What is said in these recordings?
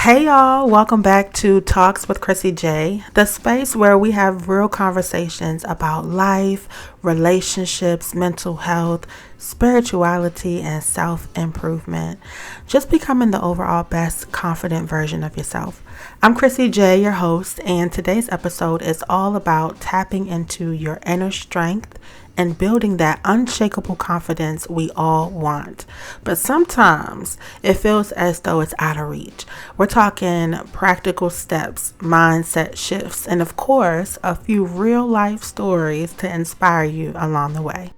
Hey y'all, welcome back to Talks with Crissy J, the space where we have real conversations about life, relationships, mental health, spirituality, and self-improvement. Just becoming the overall best confident version of yourself. I'm Crissy J, your host, and today's episode is all about tapping into your inner strength and building that unshakable confidence we all want. But sometimes it feels as though it's out of reach. We're talking practical steps, mindset shifts, and of course, a few real life stories to inspire you along the way.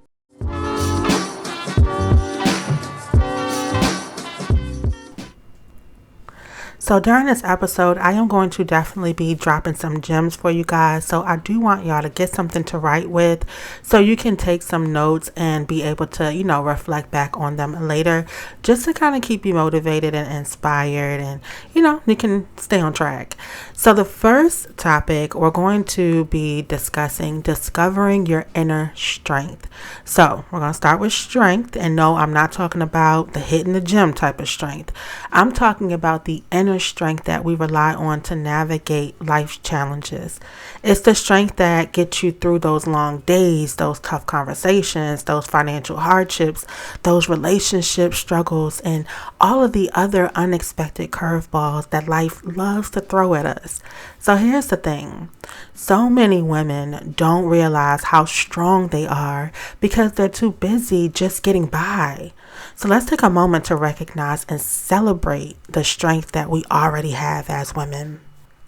So during this episode, I am going to definitely be dropping some gems for you guys. So I do want y'all to get something to write with so you can take some notes and be able to, reflect back on them later, just to kind of keep you motivated and inspired and, you can stay on track. So the first topic, we're going to be discussing discovering your inner strength. So we're going to start with strength. And no, I'm not talking about the hitting the gym type of strength. I'm talking about the inner strength that we rely on to navigate life's challenges. It's the strength that gets you through those long days, those tough conversations, those financial hardships, those relationship struggles, and all of the other unexpected curveballs that life loves to throw at us. So here's the thing. So many women don't realize how strong they are because they're too busy just getting by. So let's take a moment to recognize and celebrate the strength that we already have as women.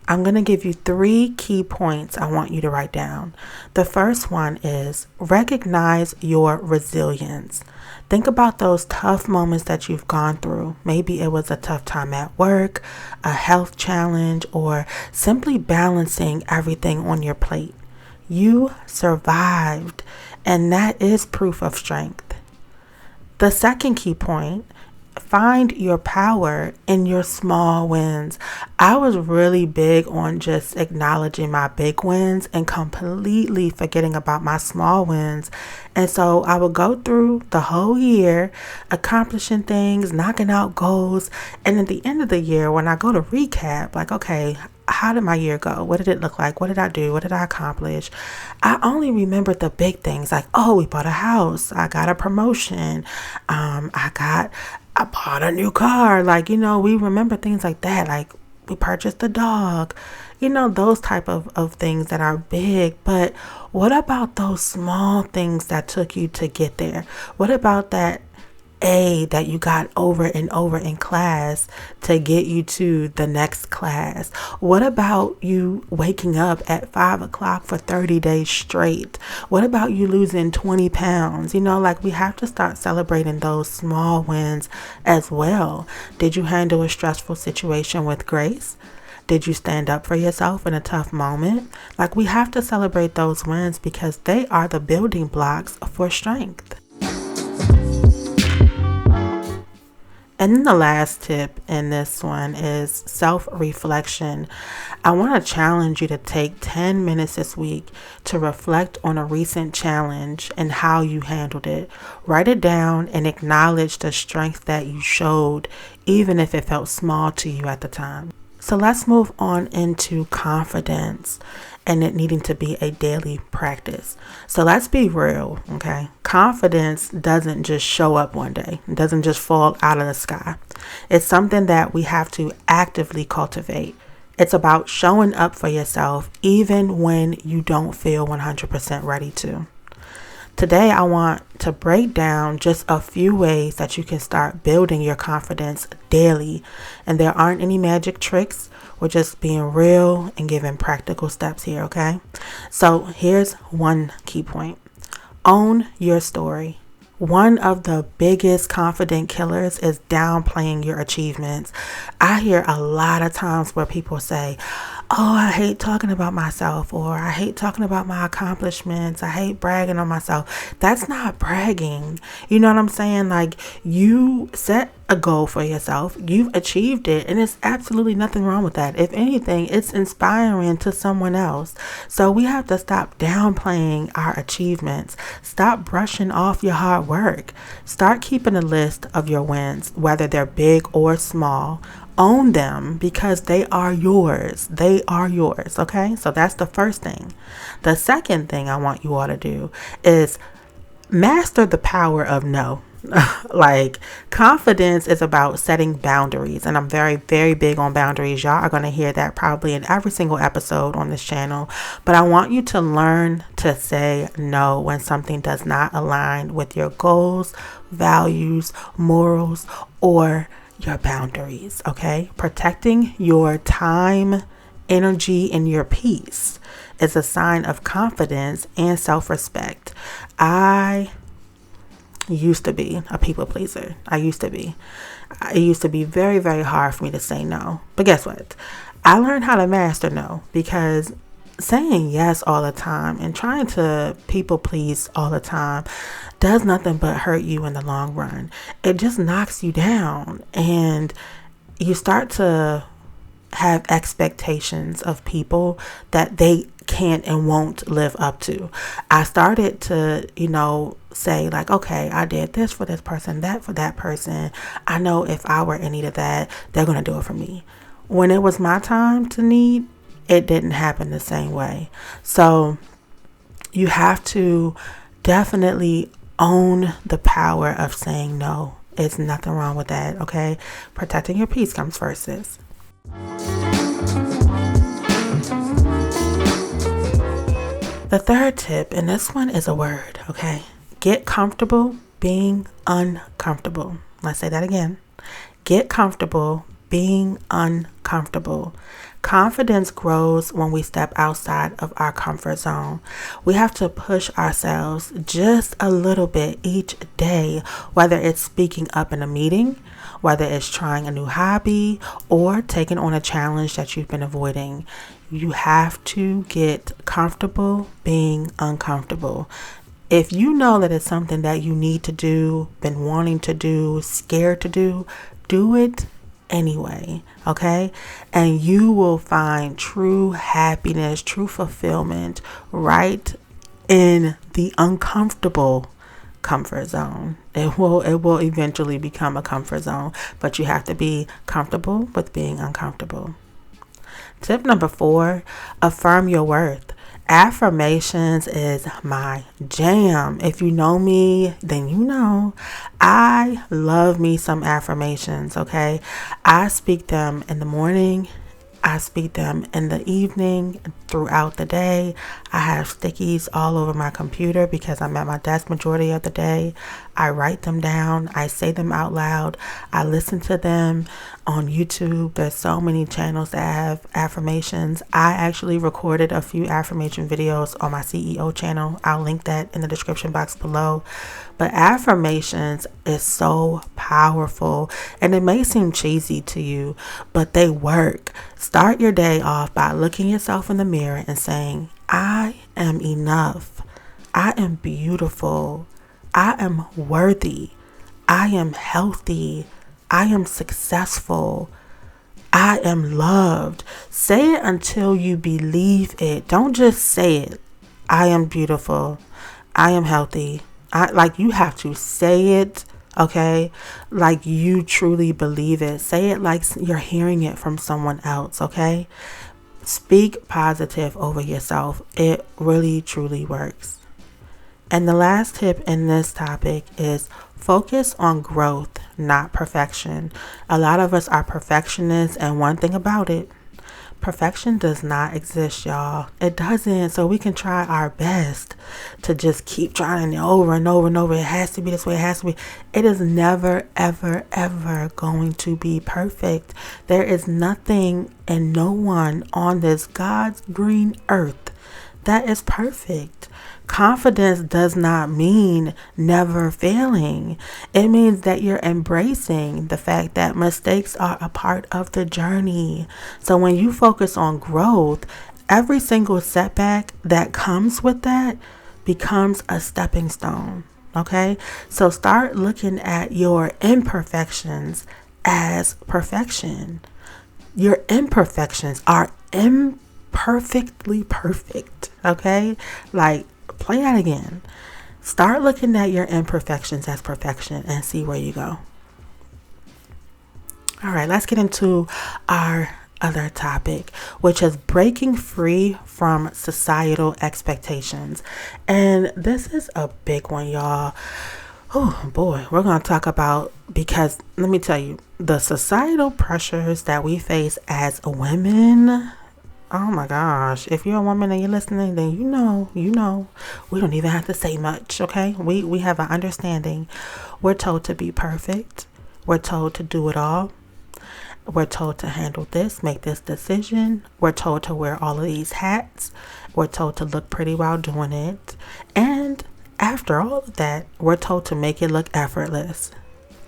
I'm going to give you 3 key points I want you to write down. The first one is recognize your resilience. Think about those tough moments that you've gone through. Maybe it was a tough time at work, a health challenge, or simply balancing everything on your plate. You survived, and that is proof of strength. The second key point, find your power in your small wins. I was really big on just acknowledging my big wins and completely forgetting about my small wins. And so I would go through the whole year accomplishing things, knocking out goals. And at the end of the year, when I go to recap, like, okay, how did my year go? What did it look like? What did I do? What did I accomplish? I only remembered the big things like, oh, we bought a house. I got a promotion. I bought a new car. We remember things like that. Like we purchased a dog, those type of things that are big. But what about those small things that took you to get there? What about that A that you got over and over in class to get you to the next class? What about you waking up at 5 o'clock for 30 days straight? What about you losing 20 pounds? We have to start celebrating those small wins as well. Did you handle a stressful situation with grace? Did you stand up for yourself in a tough moment? We have to celebrate those wins because they are the building blocks for strength. And then the last tip in this one is self-reflection. I want to challenge you to take 10 minutes this week to reflect on a recent challenge and how you handled it. Write it down and acknowledge the strength that you showed, even if it felt small to you at the time. So let's move on into confidence and it needing to be a daily practice. So let's be real, okay? Confidence doesn't just show up one day. It doesn't just fall out of the sky. It's something that we have to actively cultivate. It's about showing up for yourself even when you don't feel 100% ready to. Today, I want to break down just a few ways that you can start building your confidence daily. And there aren't any magic tricks. We're just being real and giving practical steps here, okay? So here's one key point. Own your story. One of the biggest confident killers is downplaying your achievements. I hear a lot of times where people say, oh, I hate talking about myself, or I hate talking about my accomplishments. I hate bragging on myself. That's not bragging. You know what I'm saying? You set a goal for yourself. You've achieved it, and it's absolutely nothing wrong with that. If anything, it's inspiring to someone else. So we have to stop downplaying our achievements. Stop brushing off your hard work. Start keeping a list of your wins, whether they're big or small. Own them because they are yours. They are yours, okay? So that's the first thing. The second thing I want you all to do is master the power of no. Like, confidence is about setting boundaries, and I'm very, very big on boundaries. Y'all are going to hear that probably in every single episode on this channel, but I want you to learn to say no when something does not align with your goals, values, morals, or your boundaries. Okay, protecting your time, energy, and your peace is a sign of confidence and self-respect. I used to be a people pleaser. It used to be very, very hard for me to say no. But guess what? I learned how to master no, because saying yes all the time and trying to people please all the time does nothing but hurt you in the long run. It just knocks you down, and you start to have expectations of people that they can't and won't live up to. I started to, say like, okay, I did this for this person, that for that person. I know if I were in need of that, they're going to do it for me. When it was my time to need, it didn't happen the same way. So you have to definitely own the power of saying no. It's nothing wrong with that, okay? Protecting your peace comes first, sis. The third tip, and this one is a word, okay? Get comfortable being uncomfortable. Let's say that again. Get comfortable being uncomfortable. Confidence grows when we step outside of our comfort zone. We have to push ourselves just a little bit each day, whether it's speaking up in a meeting, whether it's trying a new hobby, or taking on a challenge that you've been avoiding. You have to get comfortable being uncomfortable. If you know that it's something that you need to do, been wanting to do, scared to do it anyway, okay? And you will find true happiness, true fulfillment right in the uncomfortable comfort zone. It will eventually become a comfort zone, but you have to be comfortable with being uncomfortable. Tip number 4, affirm your worth. Affirmations is my jam. If you know me, then you know I love me some affirmations, okay? I speak them in the morning. I speak them in the evening, throughout the day. I have stickies all over my computer because I'm at my desk majority of the day. I write them down. I say them out loud. I listen to them on YouTube. There's so many channels that have affirmations. I actually recorded a few affirmation videos on my CEO channel. I'll link that in the description box below. But affirmations is so powerful, and it may seem cheesy to you, but they work. Start your day off by looking yourself in the mirror and saying, I am enough. I am beautiful. I am worthy. I am healthy. I am successful. I am loved. Say it until you believe it. Don't just say it. I am beautiful. I am healthy. You have to say it, okay? Like you truly believe it. Say it like you're hearing it from someone else, okay? Speak positive over yourself. It really, truly works. And the last tip in this topic is focus on growth, not perfection. A lot of us are perfectionists, and one thing about it, perfection does not exist, y'all. It doesn't. So we can try our best to just keep trying it over and over and over. It has to be this way. It has to be. It is never, ever, ever going to be perfect. There is nothing and no one on this God's green earth that is perfect. Confidence does not mean never failing. It means that you're embracing the fact that mistakes are a part of the journey. So when you focus on growth, every single setback that comes with that becomes a stepping stone. Okay, so start looking at your imperfections as perfection. Your imperfections are imperfectly perfect. Okay, like play that again. Start looking at your imperfections as perfection and see where you go. All right, let's get into our other topic, which is breaking free from societal expectations. And this is a big one, y'all. Oh boy, we're going to talk about, because let me tell you, the societal pressures that we face as women. Oh my gosh, if you're a woman and you're listening, then you know, we don't even have to say much, okay? We have an understanding. We're told to be perfect. We're told to do it all. We're told to handle this, make this decision. We're told to wear all of these hats. We're told to look pretty while doing it. And after all of that, we're told to make it look effortless.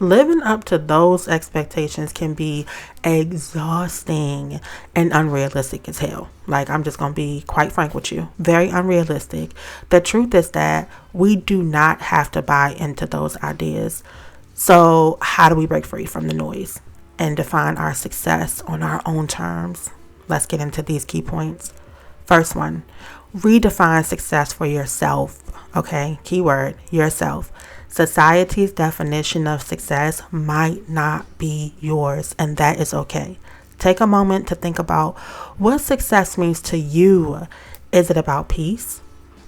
Living up to those expectations can be exhausting and unrealistic as hell. Like, I'm just going to be quite frank with you. Very unrealistic. The truth is that we do not have to buy into those ideas. So how do we break free from the noise and define our success on our own terms? Let's get into these key points. First one, redefine success for yourself. Okay, keyword, yourself. Society's definition of success might not be yours, and that is okay. Take a moment to think about what success means to you. Is it about peace,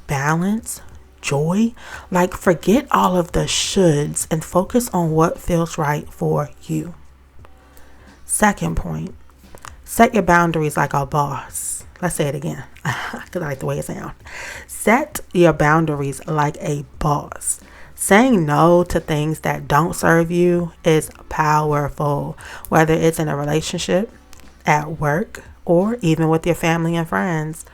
balance, joy? Like, forget all of the shoulds and focus on what feels right for you. Second point, set your boundaries like a boss. Let's say it again, because I like the way it sounds. Set your boundaries like a boss. Saying no to things that don't serve you is powerful, whether it's in a relationship, at work, or even with your family and friends.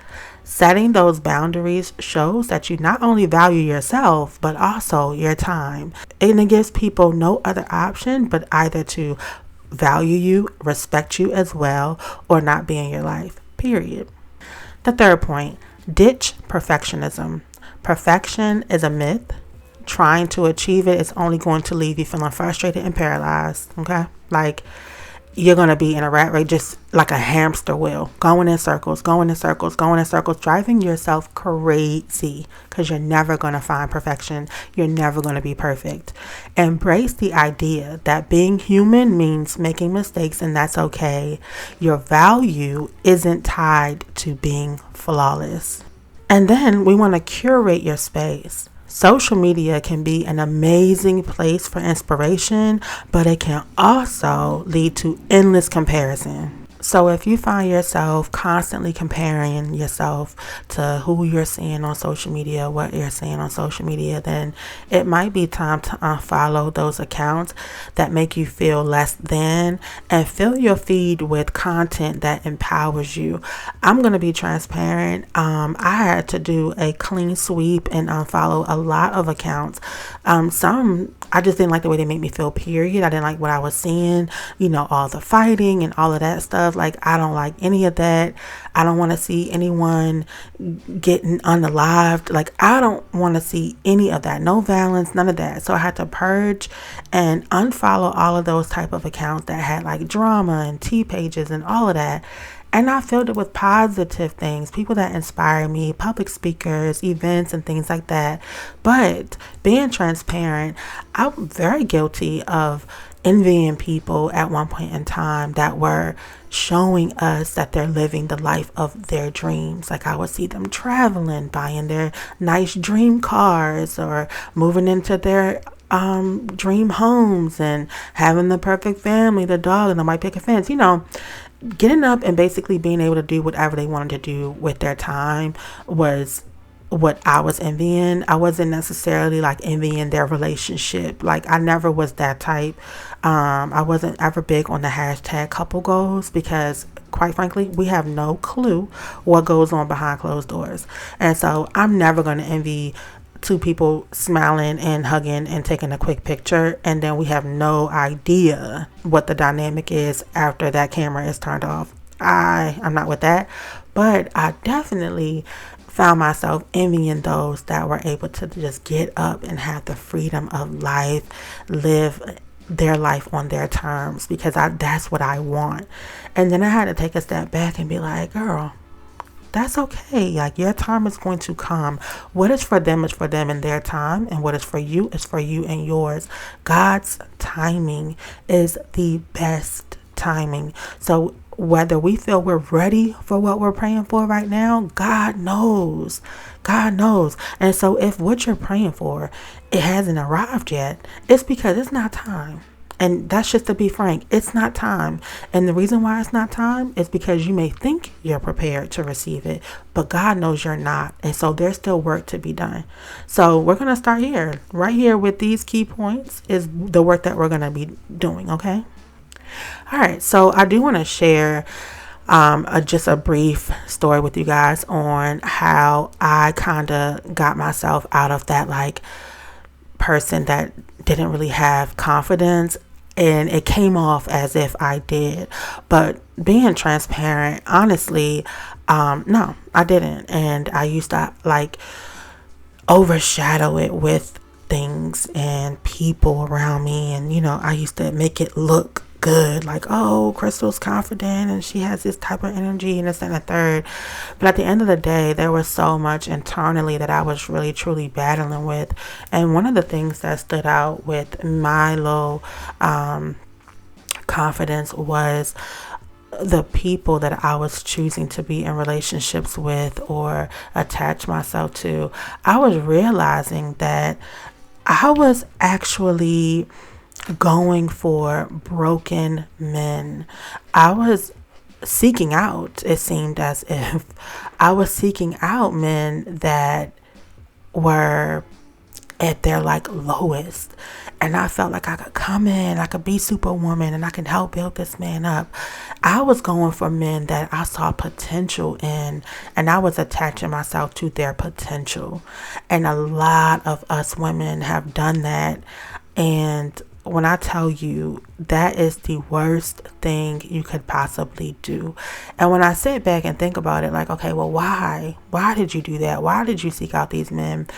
Setting those boundaries shows that you not only value yourself, but also your time. And it gives people no other option but either to value you, respect you as well, or not be in your life, period. The third point, ditch perfectionism. Perfection is a myth. Trying to achieve it is only going to leave you feeling frustrated and paralyzed. Okay, like you're going to be in a rat race, just like a hamster wheel, going in circles, driving yourself crazy, because you're never going to find perfection. You're never going to be perfect. Embrace the idea that being human means making mistakes, and that's okay. Your value isn't tied to being flawless. And then we want to curate your space. Social media can be an amazing place for inspiration, but it can also lead to endless comparison. So if you find yourself constantly comparing yourself to who you're seeing on social media, what you're seeing on social media, then it might be time to unfollow those accounts that make you feel less than, and fill your feed with content that empowers you. I'm going to be transparent. I had to do a clean sweep and unfollow a lot of accounts. Some I just didn't like the way they made me feel, period. I didn't like what I was seeing, all the fighting and all of that stuff. Like, I don't like any of that. I don't want to see anyone getting unalived. Like, I don't want to see any of that. No violence, none of that. So I had to purge and unfollow all of those type of accounts that had like drama and tea pages and all of that. And I filled it with positive things, people that inspire me, public speakers, events, and things like that. But being transparent, I'm very guilty of envying people at one point in time that were showing us that they're living the life of their dreams. Like, I would see them traveling, buying their nice dream cars, or moving into their dream homes and having the perfect family, the dog, and the white picket fence, getting up and basically being able to do whatever they wanted to do with their time was what I was envying. I wasn't necessarily like envying their relationship. Like, I never was that type. I wasn't ever big on the hashtag couple goals, because quite frankly, we have no clue what goes on behind closed doors. And so I'm never going to envy two people smiling and hugging and taking a quick picture, and then we have no idea what the dynamic is after that camera is turned off. I'm not with that, but I definitely found myself envying those that were able to just get up and have the freedom of life, live their life on their terms, because that's what I want. And then I had to take a step back and be like, girl, that's okay. Like, your time is going to come. What is for them is for them in their time, and what is for you is for you and yours. God's timing is the best timing. So whether we feel we're ready for what we're praying for right now, God knows. God knows. And so if what you're praying for, it hasn't arrived yet, it's because it's not time. And that's just to be frank, it's not time. And the reason why it's not time is because you may think you're prepared to receive it, but God knows you're not. And so there's still work to be done. So we're going to start here. Right here with these key points is the work that we're going to be doing, okay? All right, so I do want to share just a brief story with you guys on how I kind of got myself out of that, like, person that didn't really have confidence. And it came off as if I did. But being transparent, honestly, no, I didn't. And I used to, like, overshadow it with things and people around me. And, I used to make it look good, like, oh, Crystal's confident and she has this type of energy and this and the third. But at the end of the day, there was so much internally that I was really truly battling with. And one of the things that stood out with my low confidence was the people that I was choosing to be in relationships with or attach myself to. I was realizing that I was actually going for broken men. I was seeking out, it seemed as if I was seeking out men that were at their, like, lowest. And I felt like I could come in, I could be superwoman, and I can help build this man up. I was going for men that I saw potential in, and I was attaching myself to their potential. And a lot of us women have done that. And when I tell you, that is the worst thing you could possibly do. And when I sit back and think about it, like, okay, well, why? Why did you do that? Why did you seek out these men?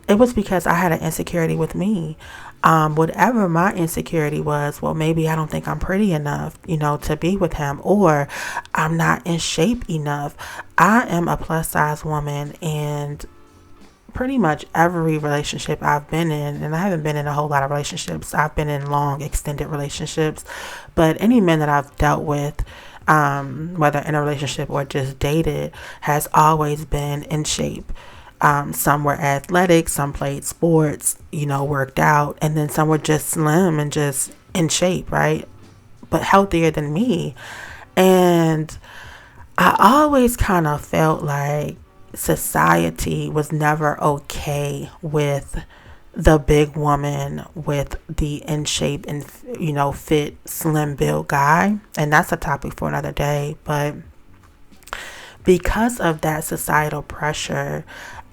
It was because I had an insecurity with me. Whatever my insecurity was, well, maybe I don't think I'm pretty enough, to be with him, or I'm not in shape enough. I am a plus size woman, and pretty much every relationship I've been in, and I haven't been in a whole lot of relationships, I've been in long extended relationships, but any men that I've dealt with, whether in a relationship or just dated, has always been in shape. Some were athletic, some played sports, worked out, and then some were just slim and just in shape, right? But healthier than me. And I always kind of felt like society was never okay with the big woman with the in shape and, fit, slim build guy. And that's a topic for another day. But because of that societal pressure,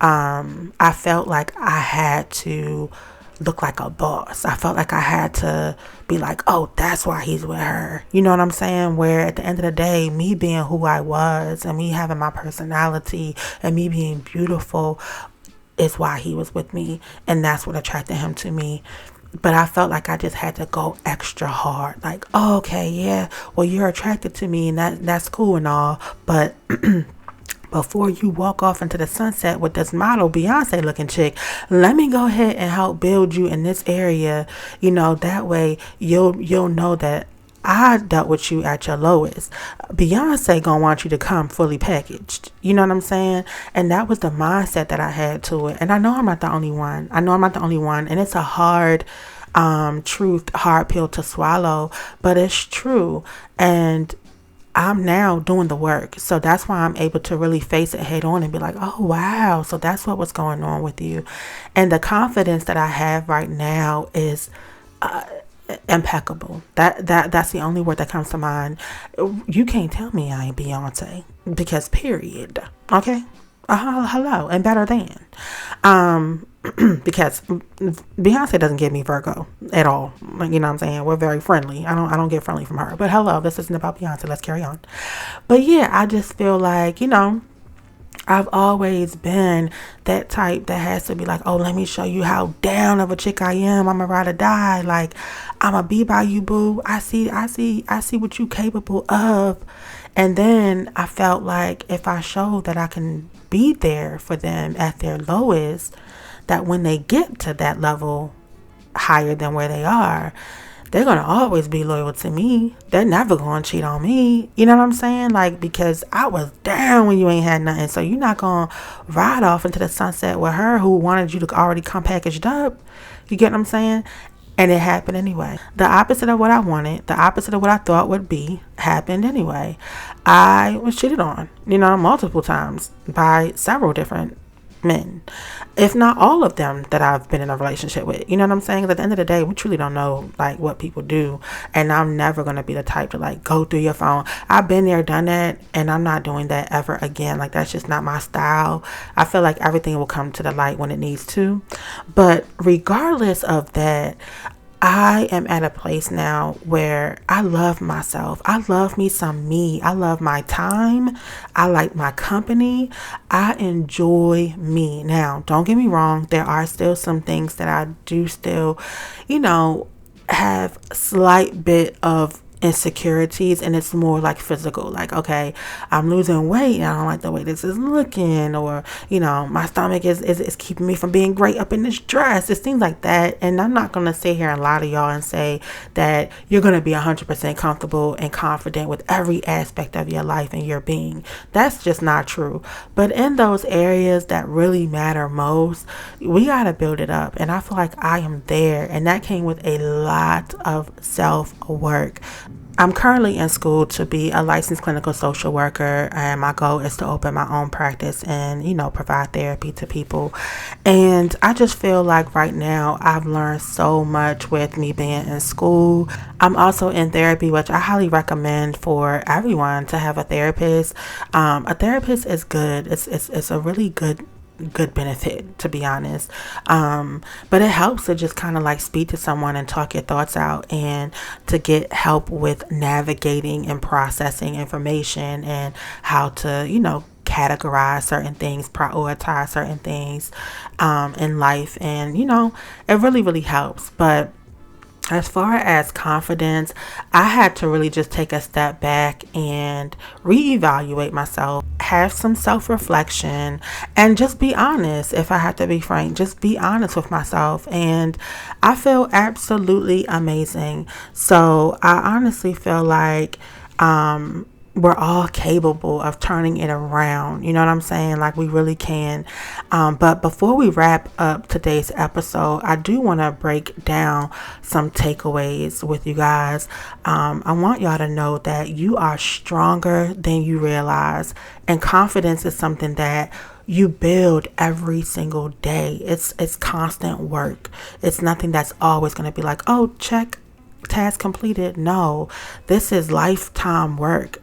I felt like I had to look like a boss. I felt like I had to be like, oh, that's why he's with her. You know what I'm saying? Where at the end of the day, me being who I was and me having my personality and me being beautiful is why he was with me. And that's what attracted him to me. But I felt like I just had to go extra hard. Like, oh, okay, yeah, well, you're attracted to me and that's cool and all. But before you walk off into the sunset with this model Beyonce looking chick, let me go ahead and help build you in this area. That way you'll know that I dealt with you at your lowest. Beyonce gonna want you to come fully packaged. You know what I'm saying? And that was the mindset that I had to it. And I know I'm not the only one. And it's a hard truth, hard pill to swallow, but it's true. And I'm now doing the work. So that's why I'm able to really face it head on and be like, oh, wow. So that's what was going on with you. And the confidence that I have right now is impeccable. That's the only word that comes to mind. You can't tell me I ain't Beyonce, because period. Okay. Hello and better than. Because Beyonce doesn't give me Virgo at all. You know what I'm saying? We're very friendly. I don't get friendly from her. But hello, this isn't about Beyonce. Let's carry on. But yeah, I just feel like, I've always been that type that has to be like, oh, let me show you how down of a chick I am. I'm a ride or die. Like, I'm a be by you, boo. I see what you capable of. And then I felt like if I showed that I can be there for them at their lowest, that when they get to that level higher than where they are, they're going to always be loyal to me. They're never going to cheat on me. You know what I'm saying? Like, because I was down when you ain't had nothing. So you're not going to ride off into the sunset with her who wanted you to already come packaged up. You get what I'm saying? And it happened anyway. The opposite of what I wanted, the opposite of what I thought would be, happened anyway. I was cheated on, multiple times by several different men, if not all of them that I've been in a relationship with. You know what I'm saying? 'Cause at the end of the day, we truly don't know like what people do, and I'm never gonna be the type to like go through your phone. I've been there, done that, and I'm not doing that ever again. Like, that's just not my style. I feel like everything will come to the light when it needs to. But regardless of that, I am at a place now where I love myself. I love me some me. I love my time. I like my company. I enjoy me. Now, don't get me wrong. There are still some things that I do still, have slight bit of insecurities, and it's more like physical, like, okay, I'm losing weight and I don't like the way this is looking, or my stomach is keeping me from being great up in this dress. It's things like that. And I'm not gonna sit here and lie to y'all and say that you're gonna be 100% comfortable and confident with every aspect of your life and your being. That's just not true. But in those areas that really matter most, we gotta build it up, and I feel like I am there, and that came with a lot of self-work. I'm currently in school to be a licensed clinical social worker, and my goal is to open my own practice and, provide therapy to people. And I just feel like right now I've learned so much with me being in school. I'm also in therapy, which I highly recommend for everyone to have a therapist. A therapist is good. It's a really good benefit, to be honest, but it helps to just kind of like speak to someone and talk your thoughts out, and to get help with navigating and processing information, and how to categorize certain things, prioritize certain things in life, and it really helps. But as far as confidence, I had to really just take a step back and reevaluate myself, have some self-reflection, and just be honest. If I have to be frank, just be honest with myself. And I feel absolutely amazing. So I honestly feel like we're all capable of turning it around. You know what I'm saying? Like, we really can. But before we wrap up today's episode, I do want to break down some takeaways with you guys. I want y'all to know that you are stronger than you realize. And confidence is something that you build every single day. It's constant work. It's nothing that's always going to be like, oh, check, task completed. No, this is lifetime work.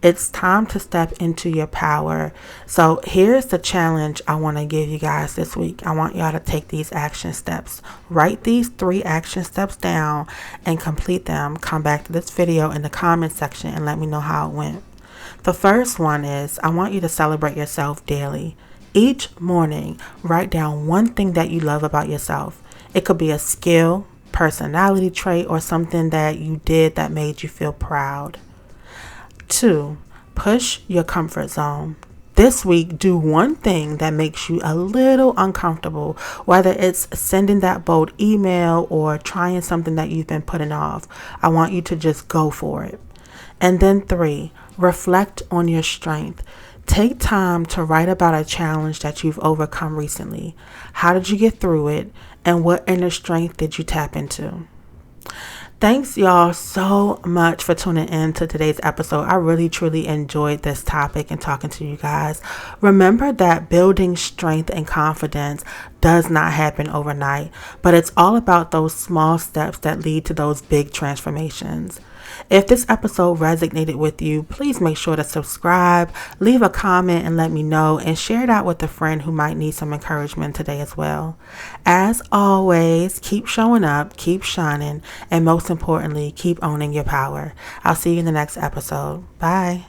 It's time to step into your power. So here's the challenge I want to give you guys this week. I want y'all to take these action steps. Write these 3 action steps down and complete them. Come back to this video in the comment section and let me know how it went. The first one is, I want you to celebrate yourself daily. Each morning, write down one thing that you love about yourself. It could be a skill, personality trait, or something that you did that made you feel proud. 2, push your comfort zone. This week, do one thing that makes you a little uncomfortable, whether it's sending that bold email or trying something that you've been putting off. I want you to just go for it. And then 3, reflect on your strength. Take time to write about a challenge that you've overcome recently. How did you get through it? And what inner strength did you tap into? Thanks y'all so much for tuning in to today's episode. I really truly enjoyed this topic and talking to you guys. Remember that building strength and confidence does not happen overnight, but it's all about those small steps that lead to those big transformations. If this episode resonated with you, please make sure to subscribe, leave a comment and let me know, and share it out with a friend who might need some encouragement today as well. As always, keep showing up, keep shining, and most importantly, keep owning your power. I'll see you in the next episode. Bye.